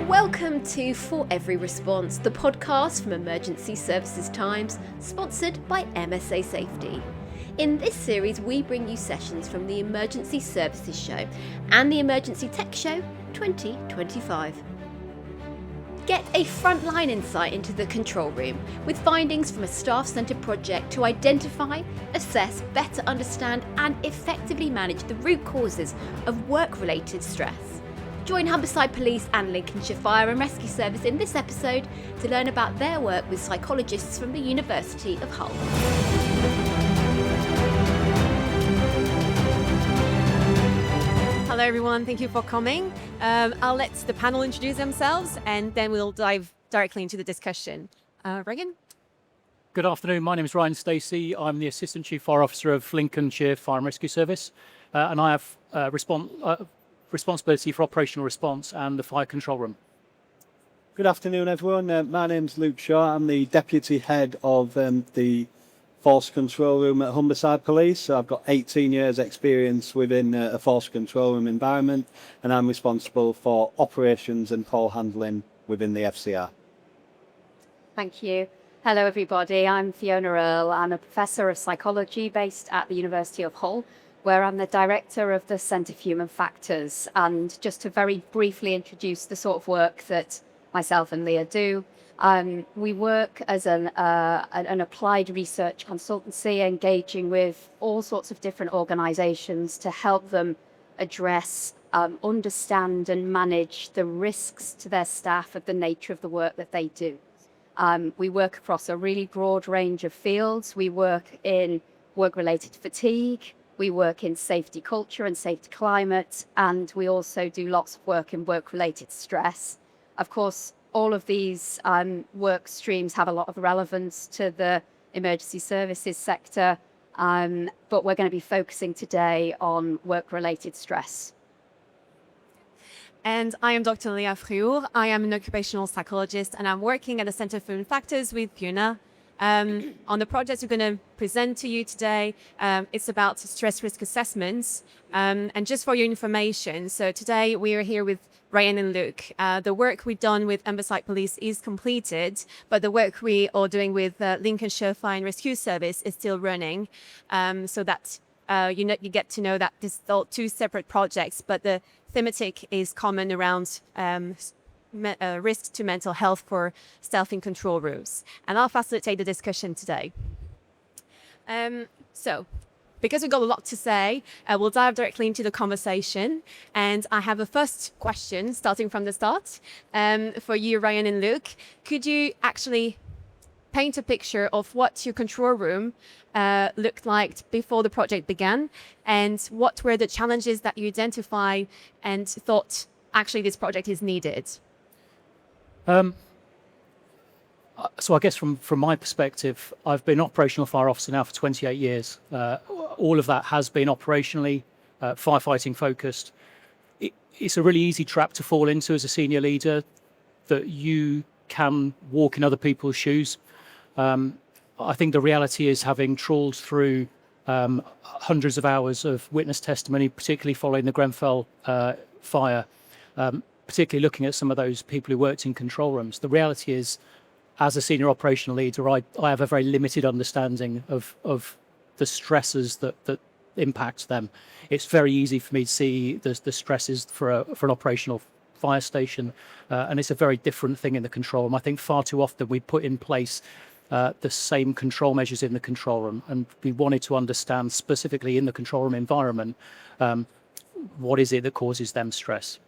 Welcome to For Every Response, the podcast from Emergency Services Times, sponsored by MSA Safety. In this series, we bring you sessions from the Emergency Services Show and the Emergency Tech Show 2025. Get a frontline insight into the control room with findings from a staff-centred project to identify, assess, better understand and effectively manage the root causes of work-related stress. Join Humberside Police and Lincolnshire Fire and Rescue Service in this episode to learn about their work with psychologists from the University of Hull. Hello everyone, thank you for coming. I'll let the panel introduce themselves and then we'll dive directly into the discussion. Regan? Good afternoon, my name is Stacey. I'm the Assistant Chief Fire Officer of Lincolnshire Fire and Rescue Service and I have responsibility for operational response and the fire control room. Good afternoon everyone, my name's Luke Shaw. I'm the Deputy Head of the Force Control Room at Humberside Police. So I've got 18 years experience within a force control room environment and I'm responsible for operations and call handling within the FCR. Thank you. Hello everybody, I'm Fiona Earle. I'm a Professor of Psychology based at the University of Hull, where I'm the Director of the Centre for Human Factors. And just to very briefly introduce the sort of work that myself and Léa do, we work as an applied research consultancy, engaging with all sorts of different organisations to help them address, understand and manage the risks to their staff of the nature of the work that they do. We work across a really broad range of fields. We work in work-related fatigue, we work in safety culture and safety climate, and we also do lots of work in work-related stress. Of course, all of these work streams have a lot of relevance to the emergency services sector, but we're going to be focusing today on work-related stress. And I am Dr. Léa Fréour. I am an occupational psychologist and I'm working at the Centre for Human Factors with Fiona. On the project we're going to present to you today, it's about stress risk assessments. And just for your information, so today we are here with Ryan and Luke. The work we've done with Humberside Police is completed, but the work we are doing with Lincolnshire Fire and Rescue Service is still running. So that you get to know that this are two separate projects, but the thematic is common around risks to mental health for staff in control rooms. And I'll facilitate the discussion today. So, because we've got a lot to say, we'll dive directly into the conversation. And I have a first question, starting from the start, for you, Ryan and Luke. Could you actually paint a picture of what your control room looked like before the project began? And what were the challenges that you identified and thought, actually, this project is needed? So I guess from my perspective, I've been operational fire officer now for 28 years. All of that has been operationally firefighting focused. It's a really easy trap to fall into as a senior leader, that you can walk in other people's shoes. I think the reality is, having trawled through hundreds of hours of witness testimony, particularly following the Grenfell fire, particularly looking at some of those people who worked in control rooms, the reality is, as a senior operational leader, I have a very limited understanding of the stresses that impact them. It's very easy for me to see the stresses for an operational fire station, and it's a very different thing in the control room. I think far too often we put in place the same control measures in the control room, and we wanted to understand specifically in the control room environment, what is it that causes them stress.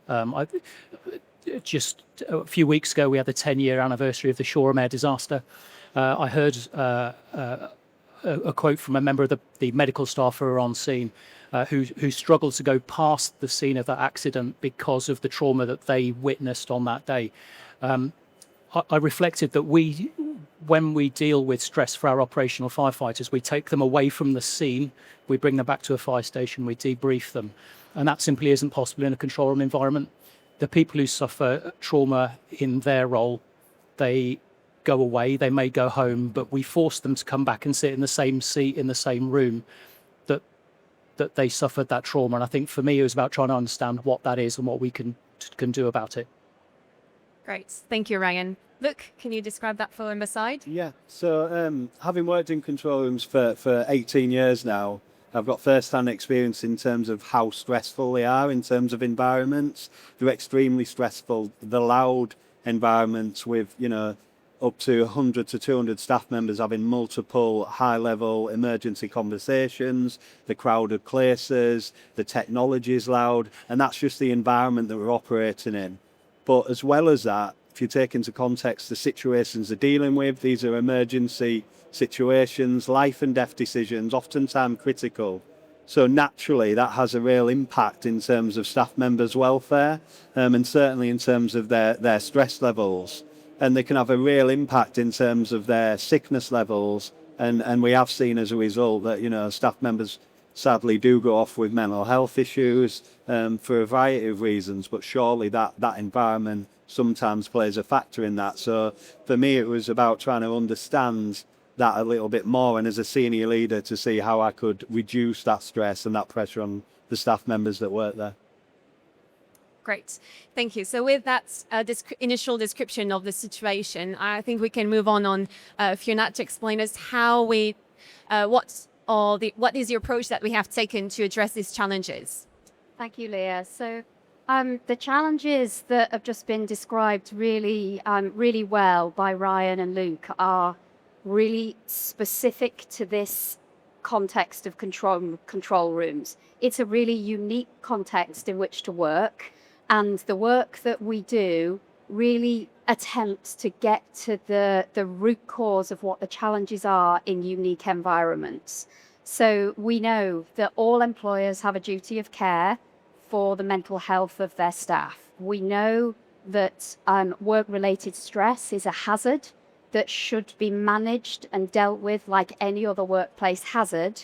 Just a few weeks ago, we had the 10-year anniversary of the Shoreham air disaster. I heard a quote from a member of the medical staff who were on scene, who struggled to go past the scene of that accident because of the trauma that they witnessed on that day. I reflected that when we deal with stress for our operational firefighters, we take them away from the scene, we bring them back to a fire station, we debrief them. And that simply isn't possible in a control room environment. The people who suffer trauma in their role, they go away, they may go home, but we force them to come back and sit in the same seat in the same room. that they suffered that trauma. And I think for me, it was about trying to understand what that is and what we can do about it. Great. Thank you, Ryan. Luke, can you describe that for Humberside? Yeah, so having worked in control rooms for 18 years now, I've got first-hand experience in terms of how stressful they are in terms of environments. They're extremely stressful. The loud environments with, up to 100 to 200 staff members having multiple high-level emergency conversations, the crowded places, the technology is loud, and that's just the environment that we're operating in. But as well as that, if you take into context the situations they're dealing with, these are emergency situations, life and death decisions, oftentimes critical. So naturally, that has a real impact in terms of staff members' welfare, and certainly in terms of their stress levels. And they can have a real impact in terms of their sickness levels. And we have seen as a result that, staff members sadly do go off with mental health issues for a variety of reasons, but surely that environment sometimes plays a factor in that. So for me, it was about trying to understand that a little bit more, and as a senior leader, to see how I could reduce that stress and that pressure on the staff members that work there. Great. Thank you. So with that initial description of the situation, I think we can move on Fiona, to explain us how what is the approach that we have taken to address these challenges? Thank you, Leah. So the challenges that have just been described really well by Ryan and Luke are really specific to this context of control rooms. It's a really unique context in which to work, and the work that we do really attempts to get to the root cause of what the challenges are in unique environments. So we know that all employers have a duty of care for the mental health of their staff. We know that work-related stress is a hazard that should be managed and dealt with like any other workplace hazard.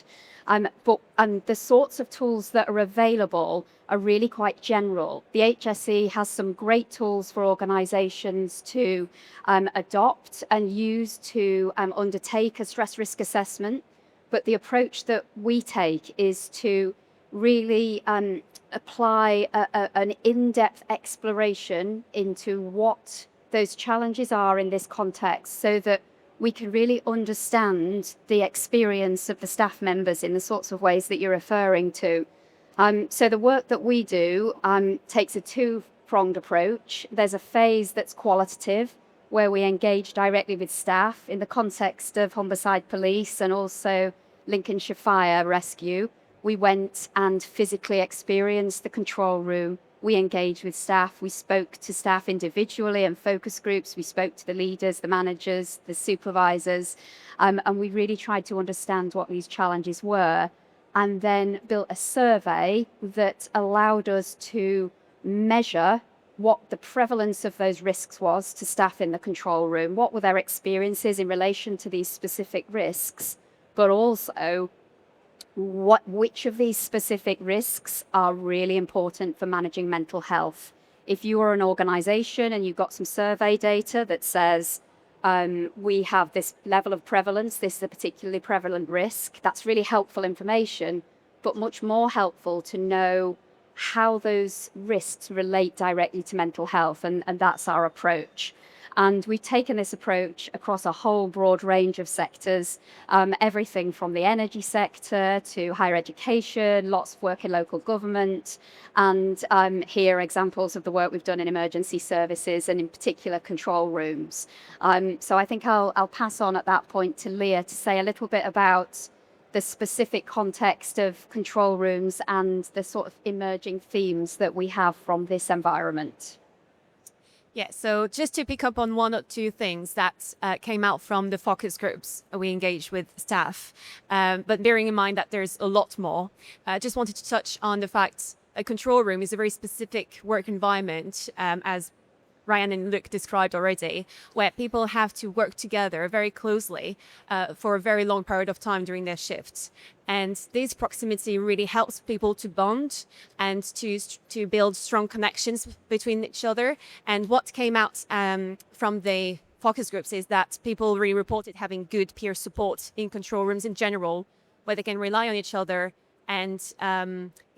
But the sorts of tools that are available are really quite general. The HSE has some great tools for organisations to adopt and use to undertake a stress risk assessment. But the approach that we take is to really apply an in-depth exploration into what those challenges are in this context, so that we can really understand the experience of the staff members in the sorts of ways that you're referring to. So the work that we do takes a two-pronged approach. There's a phase that's qualitative, where we engage directly with staff in the context of Humberside Police and also Lincolnshire Fire Rescue. We went and physically experienced the control room. We engaged with staff. We spoke to staff individually and focus groups. We spoke to the leaders, the managers, the supervisors, and we really tried to understand what these challenges were, and then built a survey that allowed us to measure what the prevalence of those risks was to staff in the control room, what were their experiences in relation to these specific risks, but also which of these specific risks are really important for managing mental health. If you are an organization and you've got some survey data that says we have this level of prevalence, this is a particularly prevalent risk, that's really helpful information, but much more helpful to know how those risks relate directly to mental health, and that's our approach. And we've taken this approach across a whole broad range of sectors, everything from the energy sector to higher education, lots of work in local government, and here are examples of the work we've done in emergency services and in particular control rooms. So I think I'll pass on at that point to Leah to say a little bit about the specific context of control rooms and the sort of emerging themes that we have from this environment. Yeah, so just to pick up on one or two things that came out from the focus groups we engaged with staff, but bearing in mind that there's a lot more, I just wanted to touch on the fact a control room is a very specific work environment, as Ryan and Luke described already, where people have to work together very closely for a very long period of time during their shifts. And this proximity really helps people to bond and to build strong connections between each other. And what came out from the focus groups is that people really reported having good peer support in control rooms in general, where they can rely on each other and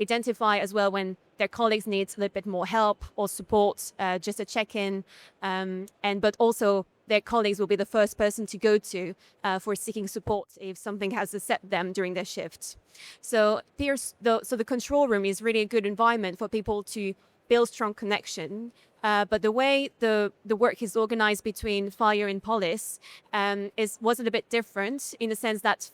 identify as well when their colleagues need a little bit more help or support, just a check-in, but also their colleagues will be the first person to go to for seeking support if something has upset them during their shift. So the control room is really a good environment for people to build strong connection. But the way the work is organized between fire and police was a little bit different, in the sense that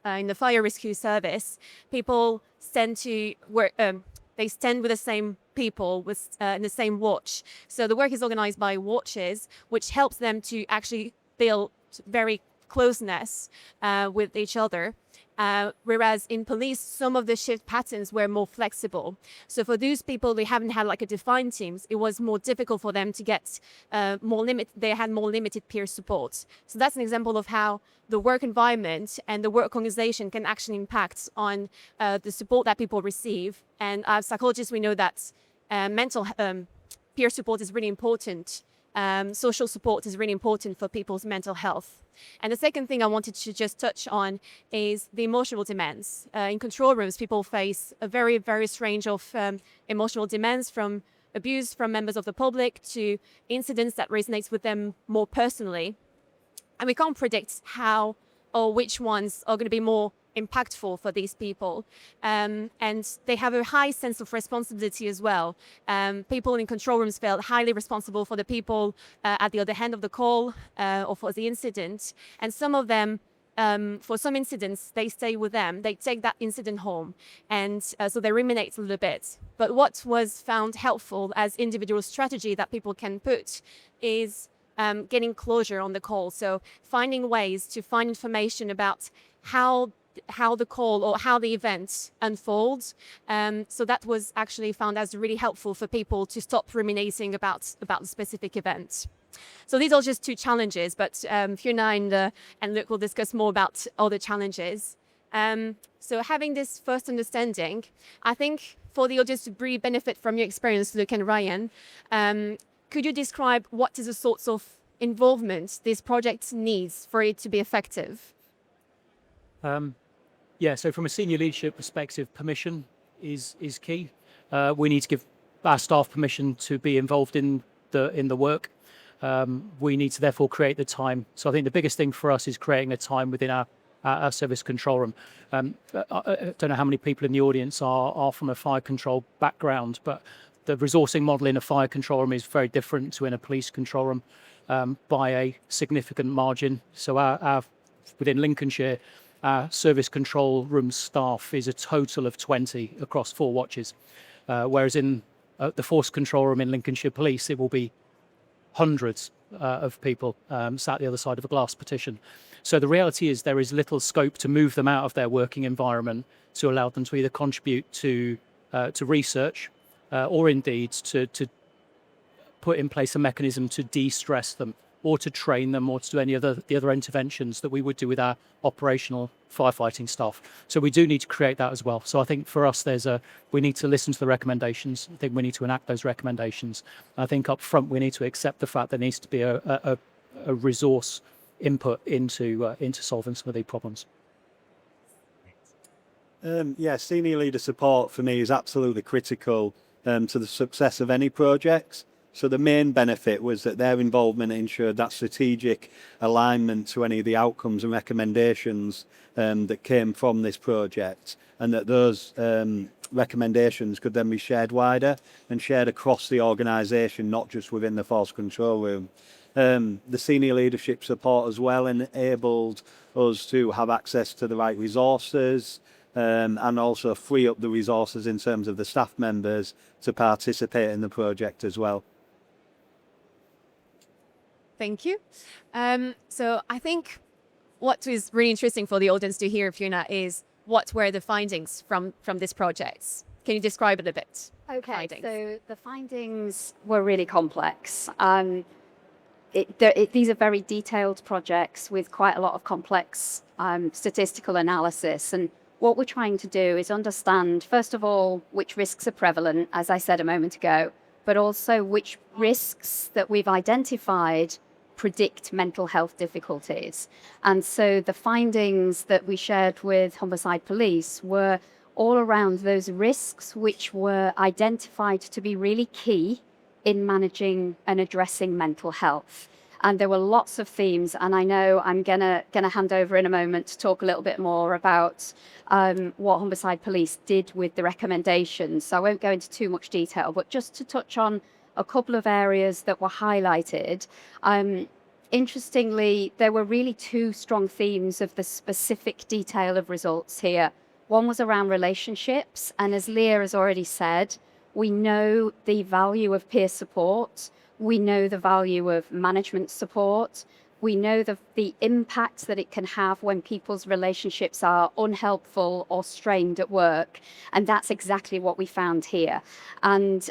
in the fire rescue service, people tend to work. They stand with the same people in the same watch. So the work is organized by watches, which helps them to actually build very closeness with each other. Whereas in police, some of the shift patterns were more flexible. So for those people who haven't had like a defined teams, it was more difficult for them to get they had more limited peer support. So that's an example of how the work environment and the work organization can actually impact on the support that people receive. And as psychologists, we know that peer support is really important. Social support is really important for people's mental health. And the second thing I wanted to just touch on is the emotional demands. In control rooms, people face a very, various range of emotional demands, from abuse from members of the public to incidents that resonate with them more personally. And we can't predict how or which ones are going to be more impactful for these people, and they have a high sense of responsibility as well. People in control rooms felt highly responsible for the people at the other end of the call or for the incident, and some of them, for some incidents, they stay with them, they take that incident home, and so they ruminate a little bit. But what was found helpful as individual strategy that people can put is getting closure on the call. So finding ways to find information about how the call or how the event unfolds. So that was actually found as really helpful for people to stop ruminating about the specific event. So these are just two challenges, but Fiona and Luke will discuss more about other challenges. So having this first understanding, I think for the audience to really benefit from your experience, Luke and Ryan, could you describe what is the sorts of involvement this project needs for it to be effective? Yeah, so from a senior leadership perspective, permission is key. We need to give our staff permission to be involved in the work. We need to therefore create the time. So I think the biggest thing for us is creating a time within our service control room. I don't know how many people in the audience are from a fire control background, but the resourcing model in a fire control room is very different to in a police control room by a significant margin. So our within Lincolnshire, our service control room staff is a total of 20 across 4 watches, whereas in the force control room in Lincolnshire Police, it will be hundreds of people sat the other side of a glass partition. So the reality is there is little scope to move them out of their working environment to allow them to either contribute to research or indeed to put in place a mechanism to de-stress them, or to train them, or to do any of the other interventions that we would do with our operational firefighting staff. So we do need to create that as well. So I think for us, we need to listen to the recommendations. I think we need to enact those recommendations. I think up front, we need to accept the fact there needs to be a resource input into solving some of these problems. Senior leader support for me is absolutely critical to the success of any projects. So the main benefit was that their involvement ensured that strategic alignment to any of the outcomes and recommendations that came from this project, and that those recommendations could then be shared wider and shared across the organisation, not just within the force control room. The senior leadership support as well enabled us to have access to the right resources, and also free up the resources in terms of the staff members to participate in the project as well. Thank you. So I think what is really interesting for the audience to hear, Fiona, is what were the findings from this project? Can you describe it a bit? Okay, so the findings were really complex. These are very detailed projects with quite a lot of complex statistical analysis. And what we're trying to do is understand, first of all, which risks are prevalent, as I said a moment ago, but also which risks that we've identified predict mental health difficulties. And so the findings that we shared with Humberside Police were all around those risks which were identified to be really key in managing and addressing mental health. And there were lots of themes, and I know I'm gonna hand over in a moment to talk a little bit more about what Humberside Police did with the recommendations. So I won't go into too much detail, but just to touch on a couple of areas that were highlighted. Interestingly, there were really two strong themes of the specific detail of results here. One was around relationships, and as Léa has already said, we know the value of peer support. We know the value of management support. We know the impact that it can have when people's relationships are unhelpful or strained at work. And that's exactly what we found here. And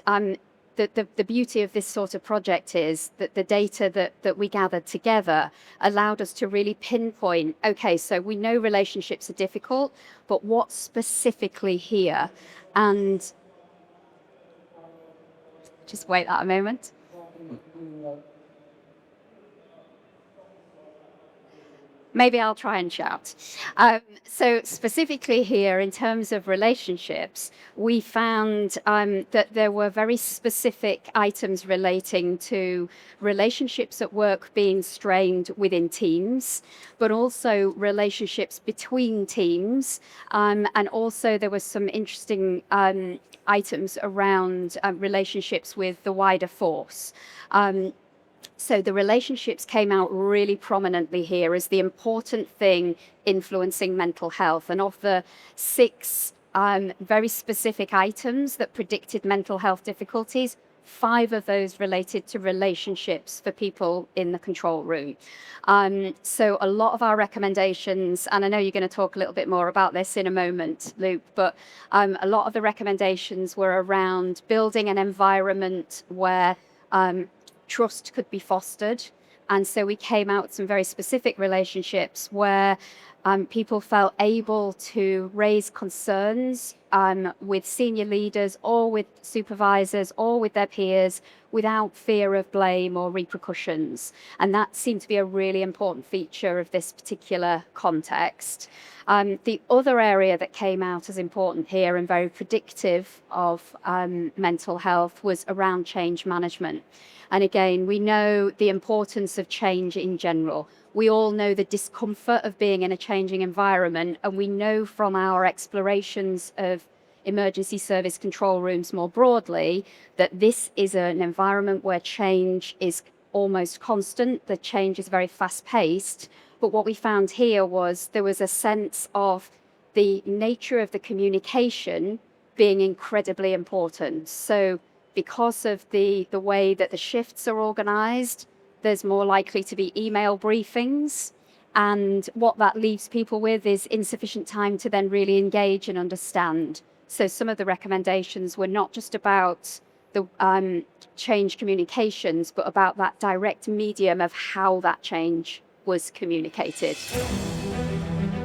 the beauty of this sort of project is that the data that we gathered together allowed us to really pinpoint, okay, so we know relationships are difficult, but what specifically here? And just wait that a moment. Maybe I'll try and shout. So specifically here, in terms of relationships, we found that there were very specific items relating to relationships at work being strained within teams, but also relationships between teams. And also there were some interesting items around relationships with the wider force. So the relationships came out really prominently here as the important thing influencing mental health. And of the 6 very specific items that predicted mental health difficulties, 5 of those related to relationships for people in the control room. So a lot of our recommendations, and I know you're going to talk a little bit more about this in a moment, Luke, but a lot of the recommendations were around building an environment where trust could be fostered. And so we came out with some very specific relationships where people felt able to raise concerns with senior leaders or with supervisors or with their peers without fear of blame or repercussions. And that seemed to be a really important feature of this particular context. The other area that came out as important here and very predictive of mental health was around change management. And again, we know the importance of change in general. We all know the discomfort of being in a changing environment, and we know from our explorations of emergency service control rooms more broadly that this is an environment where change is almost constant. The change is very fast-paced. But what we found here was there was a sense of the nature of the communication being incredibly important. So because of the way that the shifts are organized, there's more likely to be email briefings. And what that leaves people with is insufficient time to then really engage and understand. So some of the recommendations were not just about the change communications, but about that direct medium of how that change was communicated.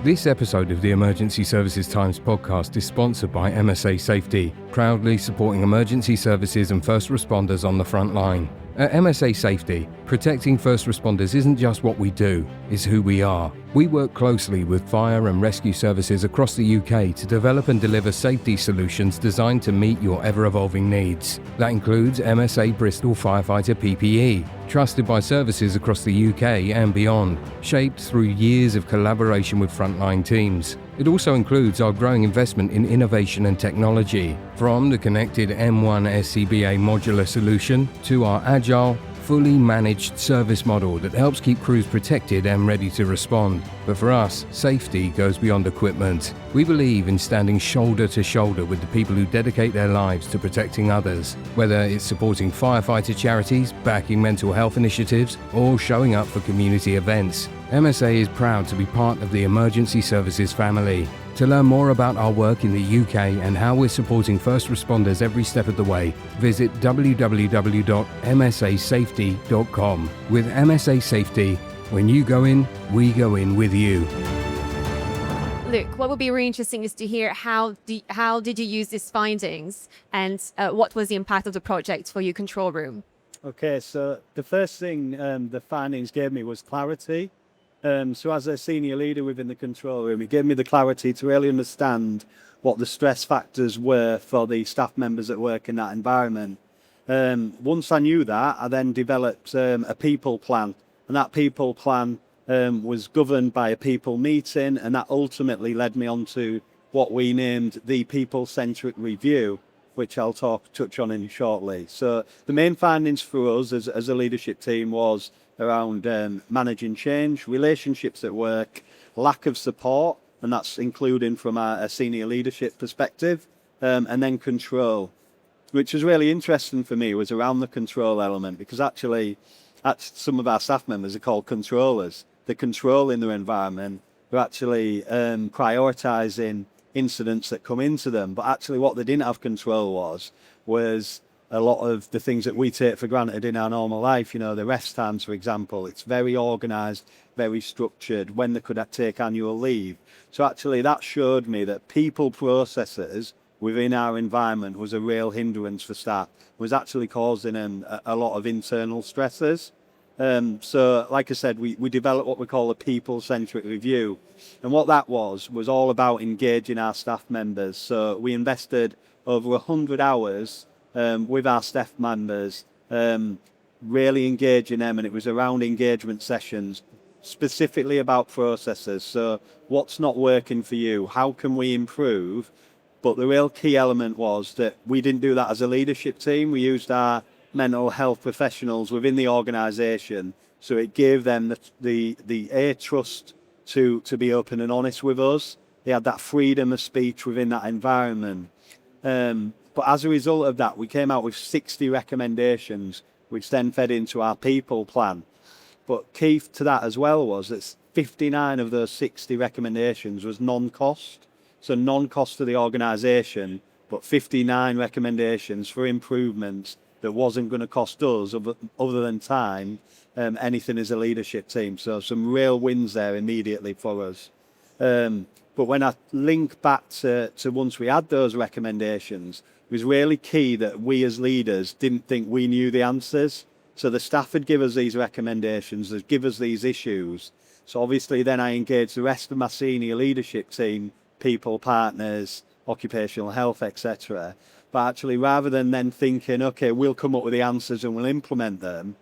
This episode of the Emergency Services Times podcast is sponsored by MSA Safety, proudly supporting emergency services and first responders on the front line. At MSA Safety, protecting first responders isn't just what we do, it's who we are. We work closely with fire and rescue services across the UK to develop and deliver safety solutions designed to meet your ever-evolving needs. That includes MSA Bristol Firefighter PPE, trusted by services across the UK and beyond, shaped through years of collaboration with frontline teams. It also includes our growing investment in innovation and technology, from the connected M1 SCBA modular solution to our agile, fully managed service model that helps keep crews protected and ready to respond. But for us, safety goes beyond equipment. We believe in standing shoulder to shoulder with the people who dedicate their lives to protecting others, whether it's supporting firefighter charities, backing mental health initiatives, or showing up for community events. MSA is proud to be part of the Emergency Services family. To learn more about our work in the UK and how we're supporting first responders every step of the way, visit www.msasafety.com. With MSA Safety, when you go in, we go in with you. Luke, what would be really interesting is to hear how did you use these findings and what was the impact of the project for your control room? Okay, so the first thing the findings gave me was clarity. So as a senior leader within the control room, it gave me the clarity to really understand what the stress factors were for the staff members that work in that environment. Once I knew that, I then developed a people plan, and that people plan was governed by a people meeting, and that ultimately led me on to what we named the people-centric review, which I'll touch on in shortly. So the main findings for us as a leadership team was around managing change, relationships at work, lack of support, and that's including from a senior leadership perspective, and then control, which was really interesting for me, was around the control element, because actually some of our staff members are called controllers. They're controlling their environment, they're actually prioritising incidents that come into them, but actually what they didn't have control was a lot of the things that we take for granted in our normal life. You know, the rest times, for example, it's very organised, very structured, when they could take annual leave. So actually that showed me that people processes within our environment was a real hindrance for staff, was actually causing them a lot of internal stresses. So like I said, we developed what we call a people-centric review. And what that was all about engaging our staff members. So we invested over 100 hours with our staff members, really engaging them, and it was around engagement sessions, specifically about processes. So what's not working for you? How can we improve? But the real key element was that we didn't do that as a leadership team. We used our mental health professionals within the organisation, so it gave them the trust to be open and honest with us. They had that freedom of speech within that environment. But as a result of that, we came out with 60 recommendations, which then fed into our people plan. But key to that as well was that 59 of those 60 recommendations was non-cost. So non-cost to the organisation, but 59 recommendations for improvements that wasn't going to cost us, other than time, anything as a leadership team. So some real wins there immediately for us. But when I link back to once we had those recommendations, it was really key that we as leaders didn't think we knew the answers. So the staff would give us these recommendations, they'd give us these issues. So obviously then I engaged the rest of my senior leadership team, people, partners, occupational health, etc. But actually, rather than then thinking, okay, we'll come up with the answers and we'll implement them,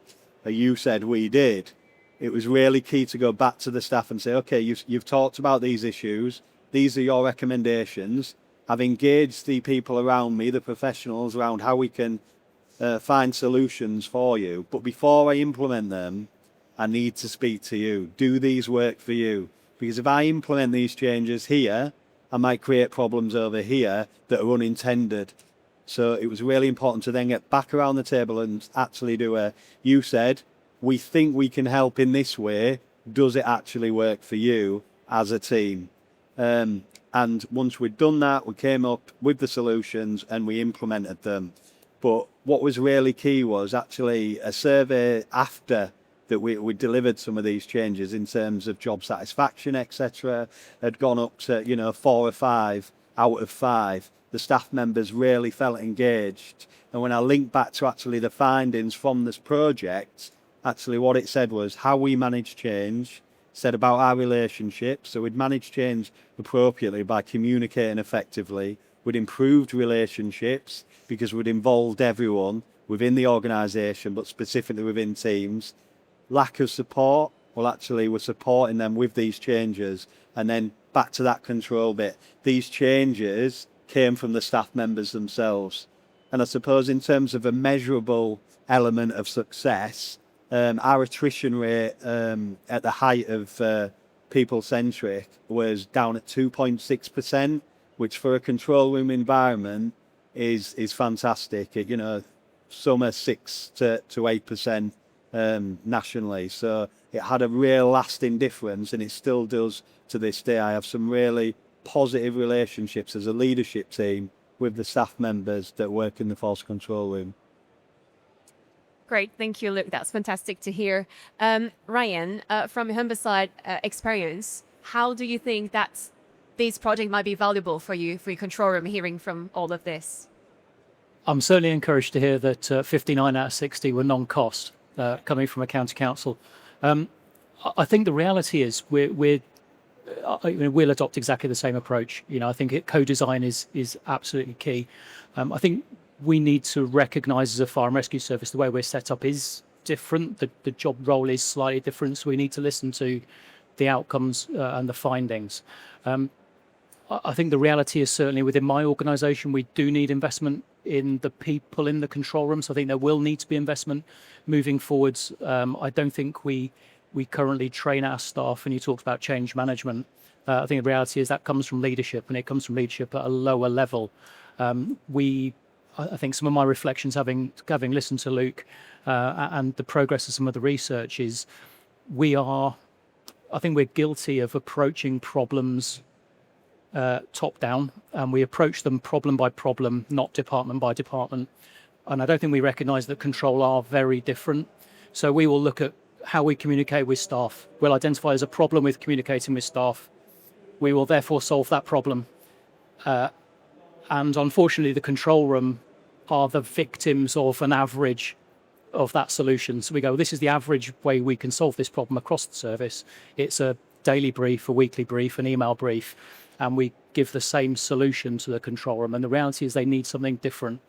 you said we did, it was really key to go back to the staff and say, okay, you've talked about these issues, these are your recommendations. I've engaged the people around me, the professionals, around how we can find solutions for you. But before I implement them, I need to speak to you. Do these work for you? Because if I implement these changes here, I might create problems over here that are unintended. So it was really important to then get back around the table and actually do you said, we think we can help in this way. Does it actually work for you as a team? And once we'd done that, we came up with the solutions and we implemented them. But what was really key was actually a survey after that we delivered some of these changes in terms of job satisfaction, etc., had gone up to 4 or 5 out of 5. The staff members really felt engaged. And when I linked back to actually the findings from this project, actually what it said was how we manage change, said about our relationships. So we'd managed change appropriately by communicating effectively. We'd improved relationships because we'd involved everyone within the organisation, but specifically within teams. Lack of support, well, actually we're supporting them with these changes. And then back to that control bit, these changes came from the staff members themselves. And I suppose in terms of a measurable element of success, our attrition rate at the height of people-centric was down at 2.6%, which for a control room environment is fantastic. Some are 6 to 8% nationally. So it had a real lasting difference, and it still does to this day. I have some really positive relationships as a leadership team with the staff members that work in the force control room. Great, thank you, Luke. That's fantastic to hear. Ryan, from Humberside experience, how do you think that this project might be valuable for you, for your control room, hearing from all of this? I'm certainly encouraged to hear that 59 out of 60 were non-cost coming from a county council. I think the reality is we'll adopt exactly the same approach. I think co-design is absolutely key. I think we need to recognise as a fire and rescue service the way we're set up is different. The job role is slightly different, so we need to listen to the outcomes and the findings. I think the reality is certainly within my organisation, we do need investment in the people in the control room. So I think there will need to be investment moving forwards. I don't think we currently train our staff, and you talked about change management. I think the reality is that comes from leadership, and it comes from leadership at a lower level. I think some of my reflections, having listened to Luke and the progress of some of the research, is I think we're guilty of approaching problems top down, and we approach them problem by problem, not department by department. And I don't think we recognise that control are very different. So we will look at how we communicate with staff. We'll identify there's a problem with communicating with staff. We will therefore solve that problem. And unfortunately, the control room are the victims of an average of that solution. So we go, this is the average way we can solve this problem across the service. It's a daily brief, a weekly brief, an email brief, and we give the same solution to the control room. And the reality is they need something different.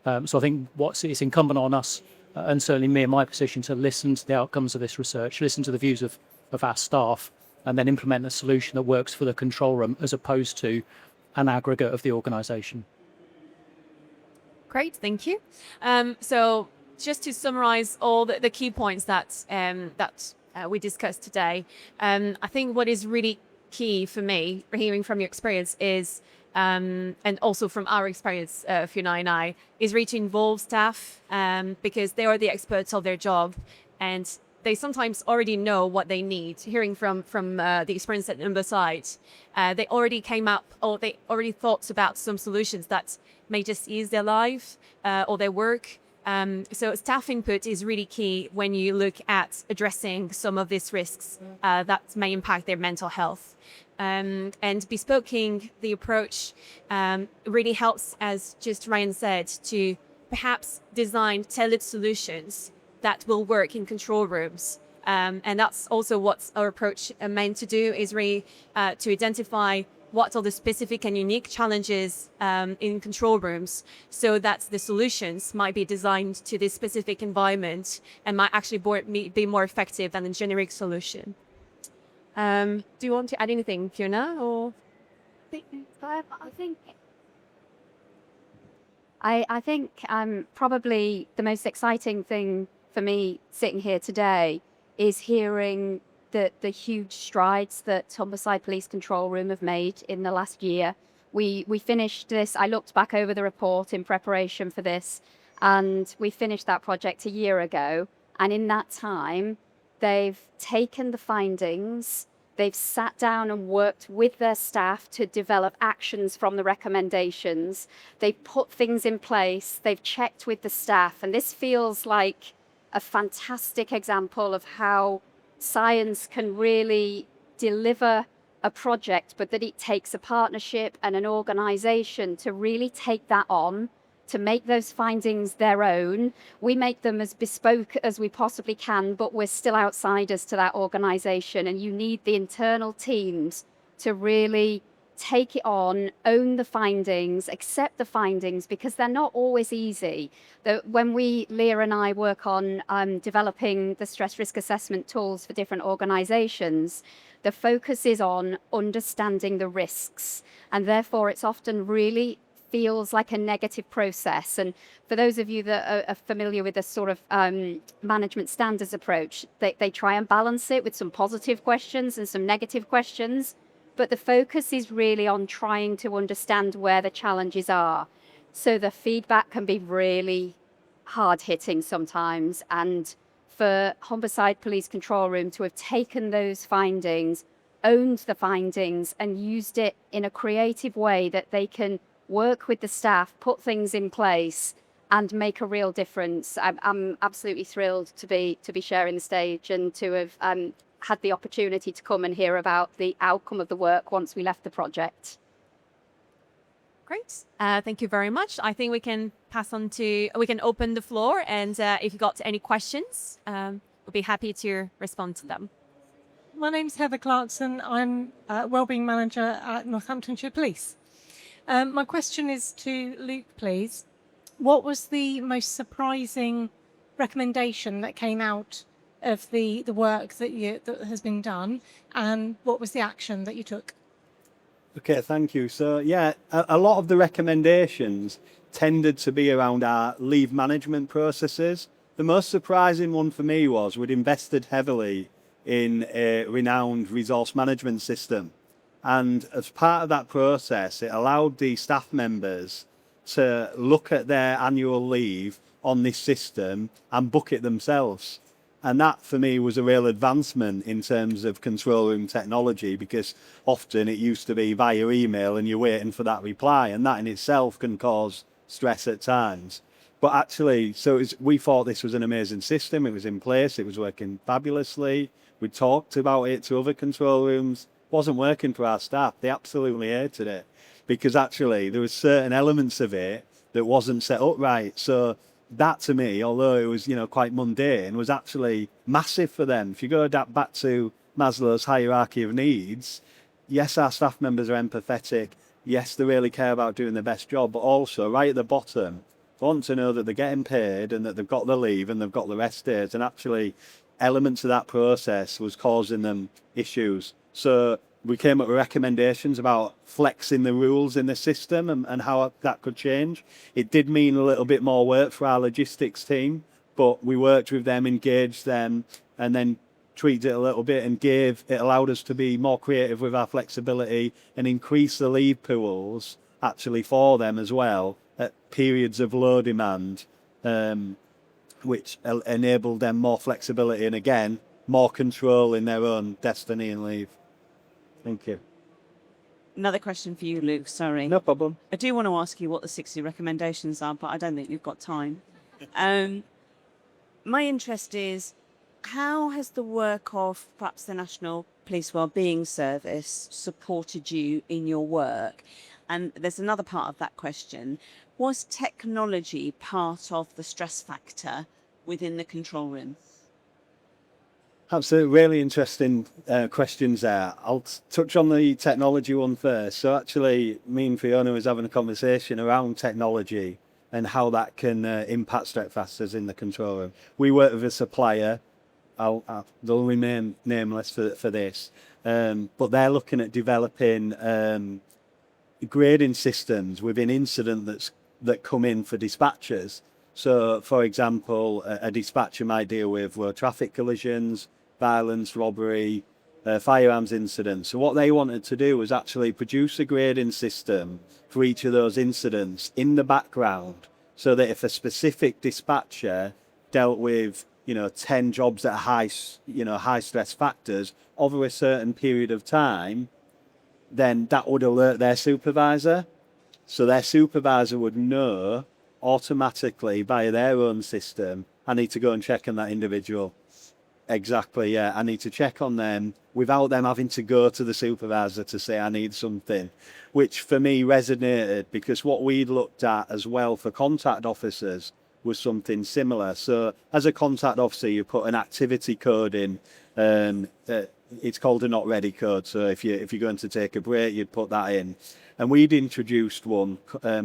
So I think it's incumbent on us, and certainly me in my position, to listen to the outcomes of this research, listen to the views of our staff, and then implement a solution that works for the control room as opposed to an aggregate of the organisation. Great, thank you. So just to summarise all the key points that we discussed today, I think what is really key for me, hearing from your experience, is and also from our experience, Fiona and I, is really to involve staff because they are the experts of their job, and they sometimes already know what they need. Hearing from the experience at Humberside, they already came up, or they already thought about some solutions that may just ease their life or their work. So staff input is really key when you look at addressing some of these risks that may impact their mental health. And bespoking the approach really helps, as just Ryan said, to perhaps design tailored solutions that will work in control rooms. And that's also what our approach meant to do, is really to identify what are the specific and unique challenges in control rooms, so that the solutions might be designed to this specific environment and might actually be more effective than a generic solution. Do you want to add anything, Fiona? Or I think probably the most exciting thing for me sitting here today is hearing the huge strides that Humberside Police Control Room have made in the last year. We finished this, I looked back over the report in preparation for this, and we finished that project a year ago. And in that time, they've taken the findings, they've sat down and worked with their staff to develop actions from the recommendations. They've put things in place, they've checked with the staff, and this feels like a fantastic example of how science can really deliver a project, but that it takes a partnership and an organization to really take that on, to make those findings their own. We make them as bespoke as we possibly can, but we're still outsiders to that organization, and you need the internal teams to really take it on, own the findings, accept the findings, because they're not always easy. When Leah and I work on developing the stress risk assessment tools for different organizations, the focus is on understanding the risks, and therefore it's often really feels like a negative process. And for those of you that are familiar with this sort of management standards approach, they try and balance it with some positive questions and some negative questions. But the focus is really on trying to understand where the challenges are. So the feedback can be really hard-hitting sometimes. And for Humberside Police Control Room to have taken those findings, owned the findings, and used it in a creative way that they can work with the staff, put things in place, and make a real difference. I'm absolutely thrilled to be sharing the stage and to have had the opportunity to come and hear about the outcome of the work once we left the project. Great. Thank you very much. I think we can we can open the floor, and if you got any questions, we'll be happy to respond to them. My name's Heather Clarkson. I'm a Wellbeing Manager at Northamptonshire Police. My question is to Luke, please. What was the most surprising recommendation that came out of the work that has been done, and what was the action that you took? Okay, thank you. So yeah, a lot of the recommendations tended to be around our leave management processes. The most surprising one for me was we'd invested heavily in a renowned resource management system. And as part of that process, it allowed the staff members to look at their annual leave on this system and book it themselves. And that for me was a real advancement in terms of control room technology, because often it used to be via email and you're waiting for that reply, and that in itself can cause stress at times. But actually, we thought this was an amazing system. It was in place. It was working fabulously. We talked about it to other control rooms. It wasn't working for our staff. They absolutely hated it, because actually there were certain elements of it that wasn't set up right. So that to me, although it was, quite mundane, was actually massive for them. If you go back to Maslow's hierarchy of needs, yes, our staff members are empathetic. Yes, they really care about doing their best job, but also right at the bottom, they want to know that they're getting paid and that they've got the leave and they've got the rest days. And actually, elements of that process was causing them issues. So we came up with recommendations about flexing the rules in the system and how that could change. It did mean a little bit more work for our logistics team, but we worked with them, engaged them, and then tweaked it a little bit and it allowed us to be more creative with our flexibility and increase the leave pools actually for them as well at periods of low demand, which enabled them more flexibility and again, more control in their own destiny and leave. Thank you. Another question for you, Luke, sorry. No problem. I do want to ask you what the 60 recommendations are, but I don't think you've got time. My interest is, how has the work of perhaps the National Police Wellbeing Service supported you in your work? And there's another part of that question. Was technology part of the stress factor within the control room? Absolutely, really interesting questions there. I'll touch on the technology one first. So actually, me and Fiona was having a conversation around technology and how that can impact stress factors in the control room. We work with a supplier. They'll remain nameless for this, but they're looking at developing grading systems within incidents that come in for dispatchers. So, for example, a dispatcher might deal with road traffic collisions, violence, robbery, firearms incidents. So what they wanted to do was actually produce a grading system for each of those incidents in the background, so that if a specific dispatcher dealt with 10 jobs at high stress factors over a certain period of time, then that would alert their supervisor. So their supervisor would know automatically via their own system, I need to go and check on that individual. Exactly, yeah. I need to check on them without them having to go to the supervisor to say I need something, which for me resonated, because what we'd looked at as well for contact officers was something similar. So as a contact officer, you put an activity code in. It's called a not ready code. So if you're going to take a break, you'd put that in. And we'd introduced one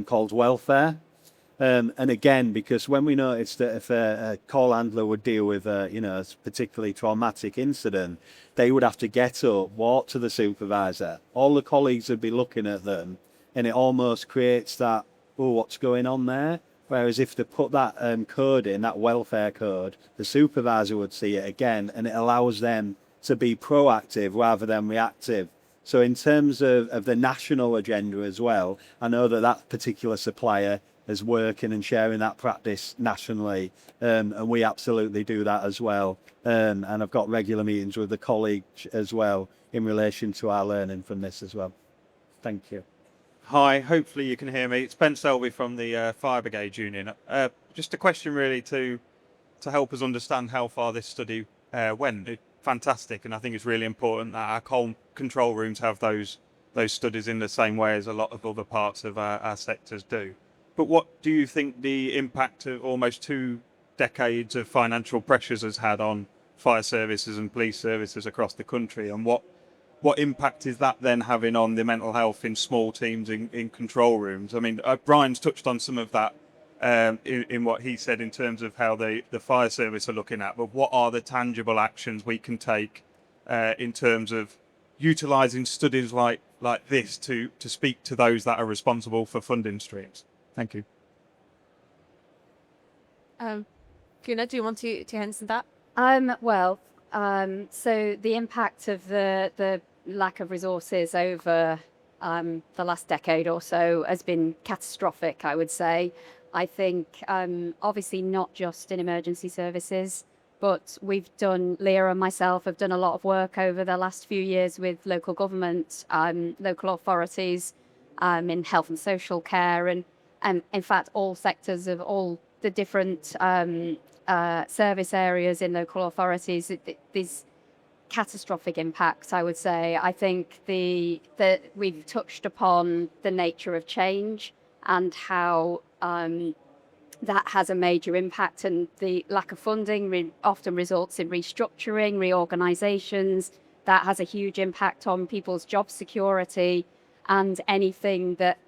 called welfare. And again, because when we noticed that if a call handler would deal with a particularly traumatic incident, they would have to get up, walk to the supervisor. All the colleagues would be looking at them, and it almost creates that, oh, what's going on there? Whereas if they put that code in, that welfare code, the supervisor would see it again, and it allows them to be proactive rather than reactive. So in terms of the national agenda as well, I know that particular supplier is working and sharing that practice nationally, and we absolutely do that as well. And I've got regular meetings with the college as well in relation to our learning from this as well. Thank you. Hi, hopefully you can hear me. It's Ben Selby from the Fire Brigade Union. Just a question really to help us understand how far this study went. It's fantastic, and I think it's really important that our control rooms have those studies in the same way as a lot of other parts of our sectors do. But what do you think the impact of almost 2 decades of financial pressures has had on fire services and police services across the country, and what impact is that then having on the mental health in small teams in control rooms? I mean, Brian's touched on some of that in what he said in terms of how the fire service are looking at, but what are the tangible actions we can take in terms of utilising studies like this to speak to those that are responsible for funding streams? Thank you. Fiona, do you want to answer that? So the impact of the lack of resources over the last decade or so has been catastrophic, I would say. I think obviously not just in emergency services, but Léa and myself have done a lot of work over the last few years with local government, local authorities, in health and social care, and in fact all sectors of all the different service areas in local authorities. These catastrophic impacts, I would say. I think that we've touched upon the nature of change and how that has a major impact, and the lack of funding often results in restructuring, reorganisations. That has a huge impact on people's job security, and anything that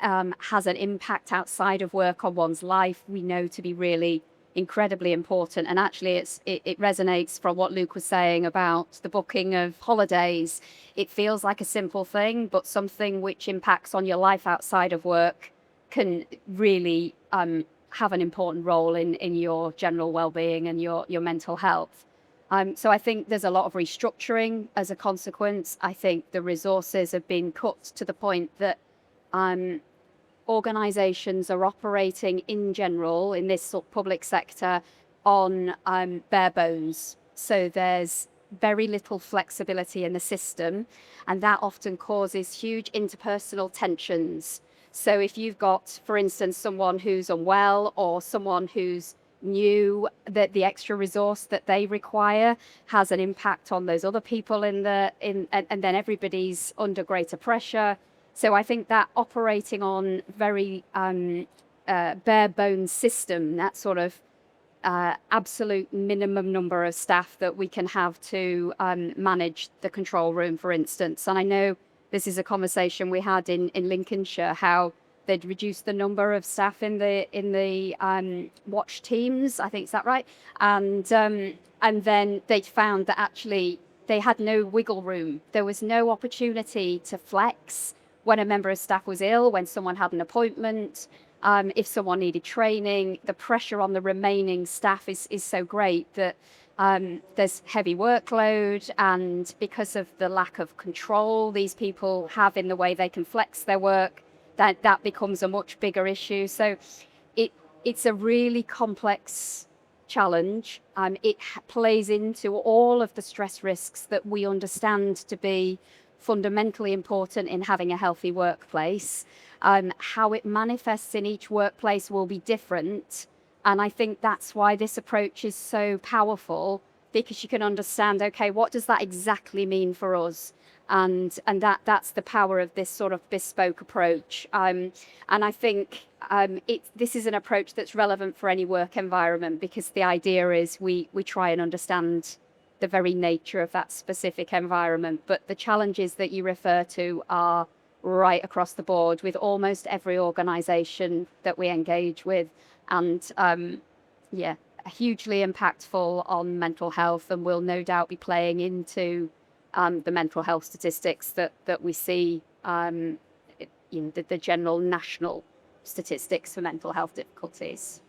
has an impact outside of work on one's life, we know to be really incredibly important. And actually it resonates from what Luke was saying about the booking of holidays. It feels like a simple thing, but something which impacts on your life outside of work can really have an important role in your general well-being and your mental health. So I think there's a lot of restructuring as a consequence. I think the resources have been cut to the point that organisations are operating in general in this sort of public sector on bare bones. So there's very little flexibility in the system, and that often causes huge interpersonal tensions. So if you've got, for instance, someone who's unwell or someone who's new, that the extra resource that they require has an impact on those other people and then everybody's under greater pressure. So I think that operating on very bare bones system, that sort of absolute minimum number of staff that we can have to manage the control room, for instance. And I know this is a conversation we had in Lincolnshire, how they'd reduced the number of staff in the watch teams. I think, is that right? And then they found that actually they had no wiggle room. There was no opportunity to flex when a member of staff was ill, when someone had an appointment, if someone needed training. The pressure on the remaining staff is so great that there's heavy workload, and because of the lack of control these people have in the way they can flex their work, that becomes a much bigger issue. So it's a really complex challenge. It plays into all of the stress risks that we understand to be fundamentally important in having a healthy workplace. How it manifests in each workplace will be different. And I think that's why this approach is so powerful, because you can understand, okay, what does that exactly mean for us? And that's the power of this sort of bespoke approach. And I think this is an approach that's relevant for any work environment, because the idea is we try and understand the very nature of that specific environment. But the challenges that you refer to are right across the board with almost every organisation that we engage with. And hugely impactful on mental health, and will no doubt be playing into the mental health statistics that we see, the general national statistics for mental health difficulties.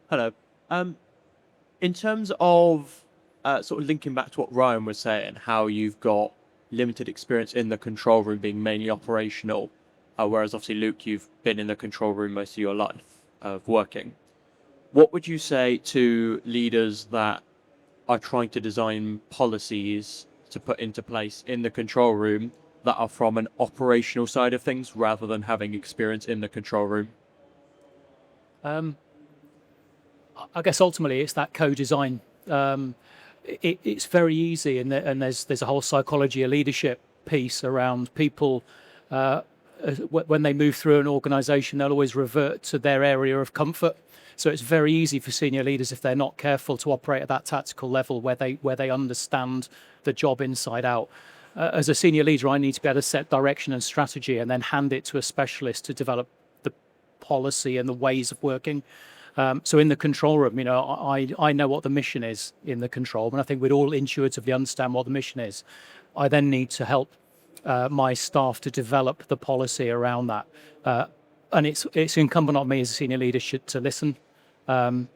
Hello. In terms of sort of linking back to what Ryan was saying, how you've got limited experience in the control room being mainly operational, whereas obviously, Luke, you've been in the control room most of your life of working. What would you say to leaders that are trying to design policies to put into place in the control room that are from an operational side of things rather than having experience in the control room? I guess ultimately it's that co-design. It's very easy, and there's a whole psychology of leadership piece around people when they move through an organisation, they'll always revert to their area of comfort. So it's very easy for senior leaders, if they're not careful, to operate at that tactical level where they understand the job inside out. As a senior leader, I need to be able to set direction and strategy and then hand it to a specialist to develop the policy and the ways of working. So in the control room, I know what the mission is in the control room, and I think we'd all intuitively understand what the mission is. I then need to help my staff to develop the policy around that. And it's incumbent on me as a senior leader to listen. Touching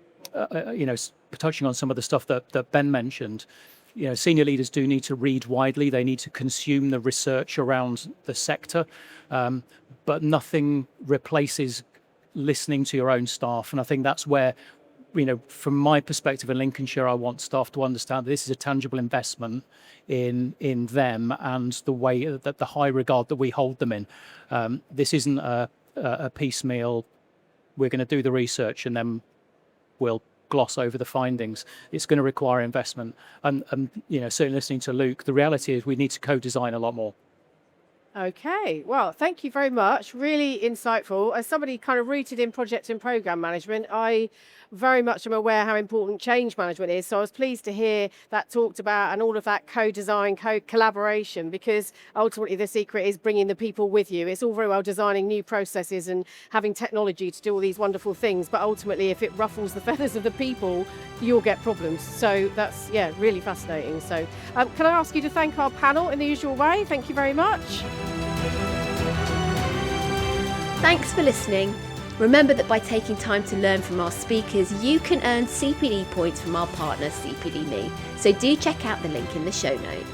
on some of the stuff that Ben mentioned, senior leaders do need to read widely. They need to consume the research around the sector, but nothing replaces listening to your own staff. And I think that's where, from my perspective in Lincolnshire, I want staff to understand that this is a tangible investment in them and the way that the high regard that we hold them in. This isn't a piecemeal, we're going to do the research and then we'll gloss over the findings. It's going to require investment. And certainly listening to Luke, the reality is we need to co-design a lot more. Okay, well, thank you very much. Really insightful. As somebody kind of rooted in project and program management, I very much am aware how important change management is. So I was pleased to hear that talked about and all of that co-design, co-collaboration, because ultimately the secret is bringing the people with you. It's all very well designing new processes and having technology to do all these wonderful things, but ultimately if it ruffles the feathers of the people, you'll get problems. So that's, really fascinating. So can I ask you to thank our panel in the usual way? Thank you very much. Thanks for listening. Remember that by taking time to learn from our speakers, you can earn CPD points from our partner CPDme. So do check out the link in the show notes.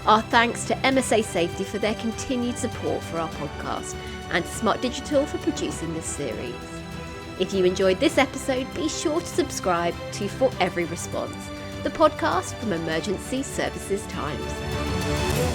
Our thanks to MSA Safety for their continued support for our podcast and to Smart Digital for producing this series. If you enjoyed this episode, be sure to subscribe to For Every Response, the podcast from Emergency Services Times.